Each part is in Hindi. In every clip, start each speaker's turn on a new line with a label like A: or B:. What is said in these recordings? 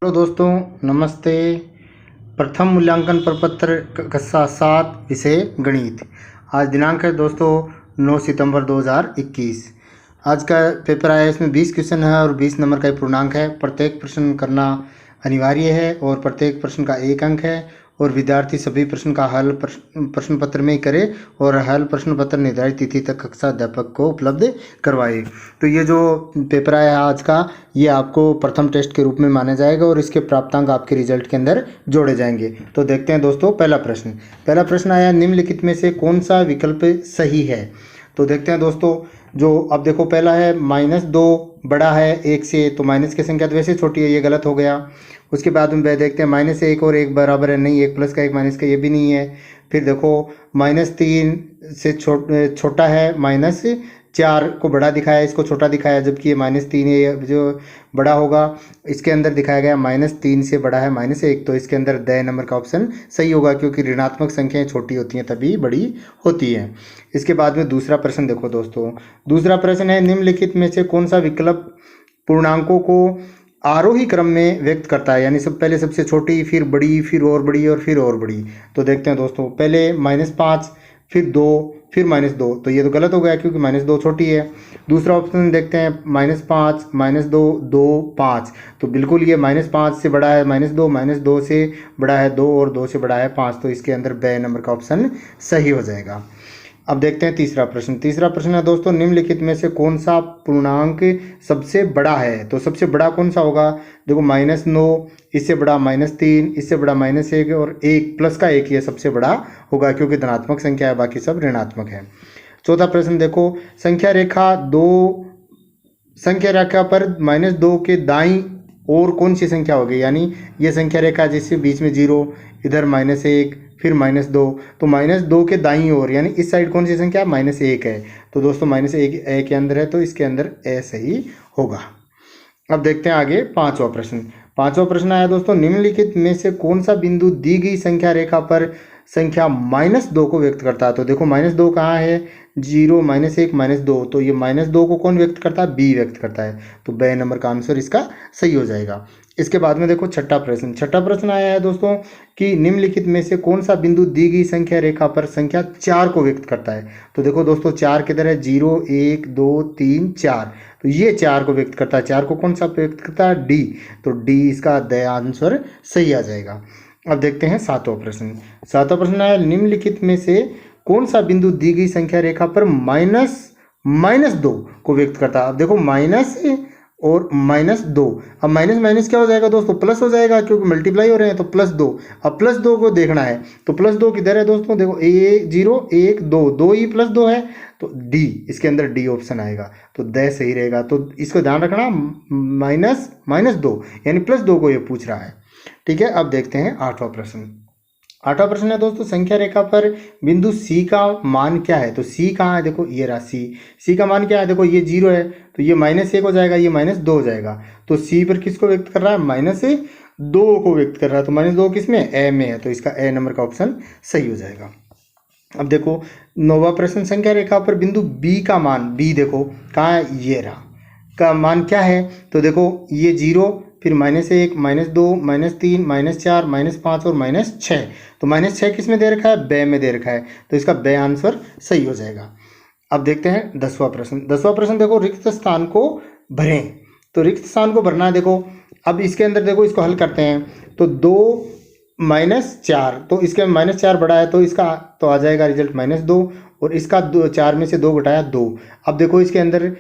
A: हेलो दोस्तों, नमस्ते। प्रथम मूल्यांकन प्रपत्र कक्षा 7 विषय गणित। आज दिनांक है दोस्तों 9 सितंबर 2021। आज का पेपर आया, इसमें 20 क्वेश्चन है और 20 नंबर का एक पूर्णांक है। प्रत्येक प्रश्न करना अनिवार्य है और प्रत्येक प्रश्न का 1 अंक है और विद्यार्थी सभी प्रश्न का हल प्रश्न पत्र में ही करे और हल प्रश्न पत्र निर्धारित तिथि तक कक्षा अध्यापक को उपलब्ध करवाए। तो ये जो पेपर आया है आज का, ये आपको प्रथम टेस्ट के रूप में माना जाएगा और इसके प्राप्तांक आपके रिजल्ट के अंदर जोड़े जाएंगे। तो देखते हैं दोस्तों, पहला प्रश्न आया, निम्नलिखित में से कौन सा विकल्प सही है। तो देखते हैं दोस्तों, जो अब देखो पहला है -2 बड़ा है 1 से, तो माइनस की संख्या तो वैसे छोटी है, ये गलत हो गया। उसके बाद में देखते हैं -1 और 1 बराबर है नहीं, 1 प्लस का 1 माइनस का, ये भी नहीं है। फिर देखो -3 से छोटा है, -4 को बड़ा दिखाया, इसको छोटा दिखाया, जबकि ये -3 है, ये जो बड़ा होगा इसके अंदर दिखाया गया -3 से बड़ा है -1, तो इसके अंदर द नंबर का ऑप्शन सही होगा, क्योंकि ऋणात्मक संख्याएं छोटी होती हैं तभी बड़ी होती हैं। इसके बाद में दूसरा प्रश्न देखो दोस्तों, दूसरा प्रश्न है, निम्नलिखित में से कौन सा विकल्प पूर्णांकों को आरोही क्रम में व्यक्त करता है, यानी पहले सबसे छोटी, फिर बड़ी, फिर और बड़ी और फिर और बड़ी। तो देखते हैं दोस्तों, पहले -5, फिर 2, फिर -2, तो ये तो गलत हो गया क्योंकि -2 छोटी है। दूसरा ऑप्शन देखते हैं, -5, -2, 2, 5, तो बिल्कुल ये -5 से बड़ा है -2, -2 से बड़ा है 2 और 2 से बड़ा है 5, तो इसके अंदर ब नंबर का ऑप्शन सही हो जाएगा। अब देखते हैं तीसरा प्रश्न है दोस्तों, निम्नलिखित में से कौन सा पूर्णांक सबसे बड़ा है। तो सबसे बड़ा कौन सा होगा, देखो -9, इससे बड़ा -3, इससे बड़ा -1 और 1 प्लस का 1 ये सबसे बड़ा होगा, क्योंकि धनात्मक संख्या है, बाकी सब ऋणात्मक है। चौथा प्रश्न देखो, संख्या रेखा पर -2 के दाईं और कौन सी संख्या होगी, यानी ये संख्या रेखा जिसके बीच में 0, इधर -1, फिर -2, तो -2 के दाईं ओर यानी इस साइड कौन सी संख्या -1 है। तो दोस्तों -1 ए के अंदर है, तो इसके अंदर ए सही होगा। अब देखते हैं आगे पांचवा प्रश्न आया दोस्तों, निम्नलिखित में से कौन सा बिंदु दी गई संख्या रेखा पर संख्या -2 को व्यक्त करता है। तो देखो -2 कहाँ है, 0, -1, -2, तो ये -2 को कौन व्यक्त करता है, बी व्यक्त करता है, तो ब नंबर का आंसर इसका सही हो जाएगा। इसके बाद में देखो छठा प्रश्न आया है दोस्तों कि निम्नलिखित में से कौन सा बिंदु दी गई संख्या रेखा पर संख्या 4 को व्यक्त करता है। तो देखो दोस्तों, 4 किधर है, 0, 1, 2, 3, 4, तो ये 4 को व्यक्त करता है। 4 को कौन सा व्यक्त करता है, डी, तो डी इसका द आंसर सही आ जाएगा। अब देखते हैं सातवां प्रश्न है, निम्नलिखित में से कौन सा बिंदु दी गई संख्या रेखा पर -2 को व्यक्त करता है। अब देखो माइनस और -2, अब माइनस क्या हो जाएगा दोस्तों, प्लस हो जाएगा, क्योंकि मल्टीप्लाई हो रहे हैं, तो +2। अब +2 को देखना है, तो +2 किधर है दोस्तों, देखो 0, 1, 2, 2 ही +2 है, तो डी, इसके अंदर डी ऑप्शन आएगा, तो द सही रहेगा। तो इसको ध्यान रखना, -2 यानी +2 को ये पूछ रहा है। ठीक है, अब देखते हैं आठवां प्रश्न है दोस्तों, संख्या रेखा पर बिंदु सी का मान क्या है। तो सी कहाँ है, देखो ये रहा सी का मान क्या है, देखो ये 0 है, तो ये -1 हो जाएगा, ये -2 हो जाएगा, तो सी पर किसको व्यक्त कर रहा है, -2 को व्यक्त कर रहा है, तो -2 किस में, ए में है, तो इसका ए नंबर का ऑप्शन सही हो जाएगा। अब देखो नौवां प्रश्न, संख्या रेखा पर बिंदु बी का मान, बी देखो कहाँ है, ये रहा, का मान क्या है। तो देखो ये 0, फिर -1, -2, -3, -4, -5 और -6, तो -6 किस में दे रखा है, ब में दे रखा है, तो इसका ब आंसर सही हो जाएगा। अब देखते हैं 10वां प्रश्न देखो, रिक्त स्थान को भरें। तो रिक्त स्थान को भरना है, देखो अब इसके अंदर देखो, इसको हल करते हैं, तो 2 -4, तो इसके -4 बड़ा है, तो इसका तो आ जाएगा रिजल्ट -2, और इसका 4 में से 2 घटाया 2। अब देखो इसके अंदर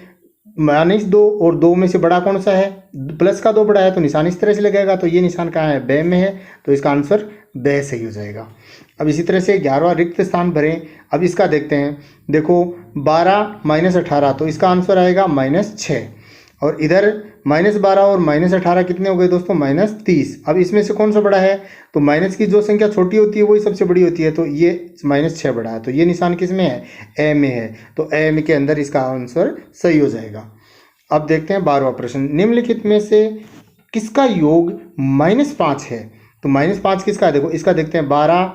A: -2 और 2 में से बड़ा कौन सा है, प्लस का 2 बड़ा है, तो निशान इस तरह से लगेगा, तो ये निशान कहाँ है, ब में है, तो इसका आंसर ब सही हो जाएगा। अब इसी तरह से 11वां रिक्त स्थान भरें। अब इसका देखते हैं, देखो 12 -18, तो इसका आंसर आएगा -6, और इधर -12 और -18 कितने हो गए दोस्तों, -30। अब इसमें से कौन सा बड़ा है, तो माइनस की जो संख्या छोटी होती है वही सबसे बड़ी होती है, तो ये -6 बड़ा है, तो ये निशान किस में है, ए में है, तो ए में के अंदर इसका आंसर सही हो जाएगा। अब देखते हैं 12वां प्रश्न, निम्नलिखित में से किसका योग -5 है। तो -5 किसका है, देखो इसका देखते हैं, 12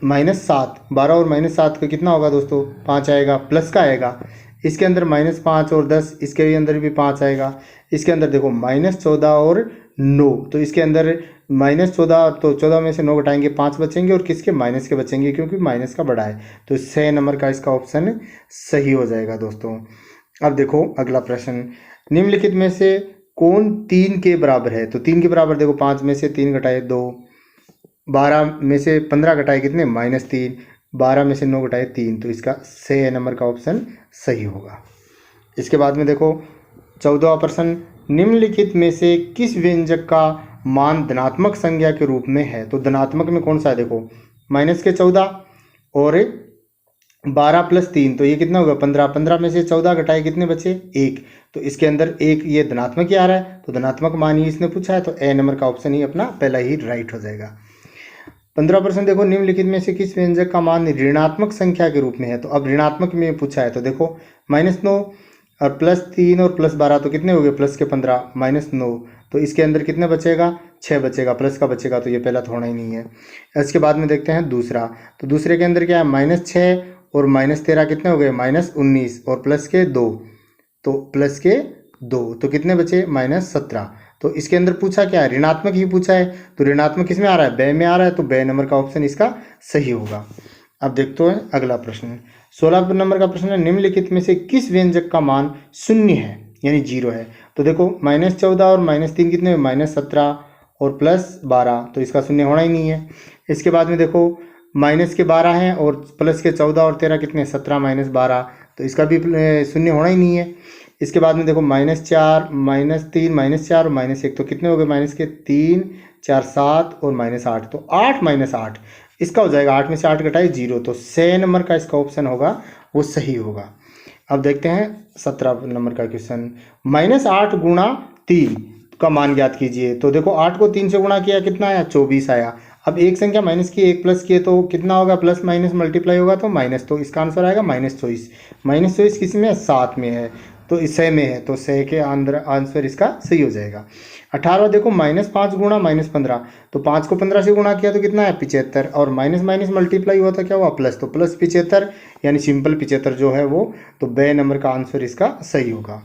A: -7, 12 और -7 का कितना होगा दोस्तों, 5 आएगा, प्लस का आएगा, इसके अंदर -5 और 10, इसके भी अंदर भी 5 आएगा, इसके अंदर देखो -14 और 9, तो इसके अंदर -14, तो 14 में से 9 घटाएंगे 5 बचेंगे, और किसके माइनस के बचेंगे, क्योंकि माइनस का बड़ा है। तो 6 नंबर का इसका ऑप्शन सही हो जाएगा दोस्तों। अब देखो अगला प्रश्न, निम्नलिखित में से कौन 3 के बराबर है। तो 3 के बराबर देखो, 5 में से 3 घटाए 2, 12 में से 15 घटाए कितने, -3, 12 में से 9 घटाए 3, तो इसका 6 नंबर का ऑप्शन सही होगा। इसके बाद में देखो 14वां प्रश्न, निम्नलिखित में से किस व्यंजक का मान धनात्मक संख्या के रूप में है। तो धनात्मक में कौन सा है, देखो -14 और 12 + 3, तो ये कितना होगा 15, 15 में से 14 घटाए कितने बचे, 1, तो इसके अंदर 1 ये धनात्मक ही आ रहा है, तो धनात्मक मान ही इसने पूछा है, तो ए नंबर का ऑप्शन ही अपना पहला ही राइट हो जाएगा। 15% देखो, निम्नलिखित में से किस व्यंजक का मान ऋणात्मक संख्या के रूप में है। तो अब ऋणात्मक में पूछा है, तो देखो -9 और +3 और +12, तो कितने हो गए, प्लस के 15 -9, तो इसके अंदर कितने बचेगा, 6 बचेगा, प्लस का बचेगा, तो ये पहला तो होना ही नहीं है। इसके बाद में देखते हैं दूसरा, तो दूसरे के अंदर क्या है, -6 और -13 कितने हो गए, -19 और प्लस के 2, तो प्लस के 2, तो कितने बचे, -17। तो इसके अंदर पूछा क्या है, ऋणात्मक ही पूछा है, तो ऋणात्मक किस में आ रहा है, बे में आ रहा है, तो बे नंबर का ऑप्शन इसका सही होगा। अब देखते हैं अगला प्रश्न, 16 नंबर का प्रश्न है, निम्नलिखित में से किस व्यंजक का मान 0 है, यानी 0 है। तो देखो -14 और -3 कितने, -17 और +12, तो इसका 0 होना ही नहीं है। इसके बाद में देखो माइनस के 12 हैं और प्लस के 14 और 13 कितने, 17 - 12, तो इसका भी 0 होना ही नहीं है। इसके बाद में देखो -4, -3, -4 और -1, तो कितने हो गए, माइनस के 3, 4, 7 और -8, तो 8 - 8 इसका हो जाएगा, 8 में से 8 घटाए 0, तो 6 नंबर का इसका ऑप्शन होगा वो सही होगा। अब देखते हैं 17 नंबर का क्वेश्चन, -8 गुणा 3 का मान ज्ञात कीजिए। तो देखो 8 को 3 से गुणा किया कितना आया, 24 आया। अब एक संख्या माइनस की, एक प्लस किए तो कितना होगा, प्लस माइनस मल्टीप्लाई होगा तो माइनस, तो इसका आंसर आएगा -24। -24 किस में है, 7 में है, तो इस 6 में है, तो 6 के अंदर आंसर इसका सही हो जाएगा। 18 देखो, -5 गुणा -15, तो 5 को 15 से गुणा किया तो कितना है, 75, और माइनस माइनस मल्टीप्लाई हुआ तो क्या हुआ, प्लस, तो प्लस 75, यानी सिंपल 75 जो है वो, तो बे नंबर का आंसर इसका सही होगा।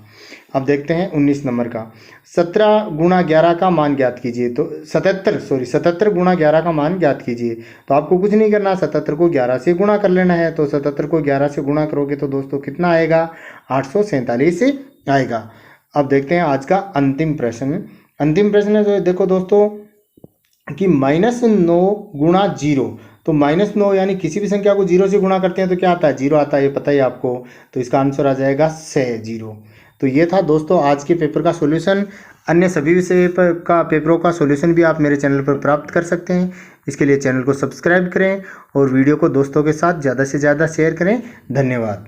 A: अब देखते हैं 19 नंबर का, 17 गुणा 11 का मान ज्ञात कीजिए। तो 77 गुणा 11 का मान ज्ञात कीजिए। तो आपको कुछ नहीं करना, 77 को 11 से गुणा कर लेना है। तो 77 को 11 से गुणा करोगे तो दोस्तों कितना आएगा, 847 आएगा। अब देखते हैं आज का अंतिम प्रश्न। अंतिम प्रश्न है जो देखो दोस्तों कि -9 गुणा 0, तो -9 यानी किसी भी संख्या को 0 से गुणा करते हैं तो क्या आता है, 0 आता है, ये पता ही आपको। तो इसका आंसर आ जाएगा 6 तो ये था दोस्तों आज के पेपर का सॉल्यूशन। अन्य सभी विषय का पेपरों का सॉल्यूशन भी आप मेरे चैनल पर प्राप्त कर सकते हैं। इसके लिए चैनल को सब्सक्राइब करें और वीडियो को दोस्तों के साथ ज़्यादा से ज़्यादा शेयर करें। धन्यवाद।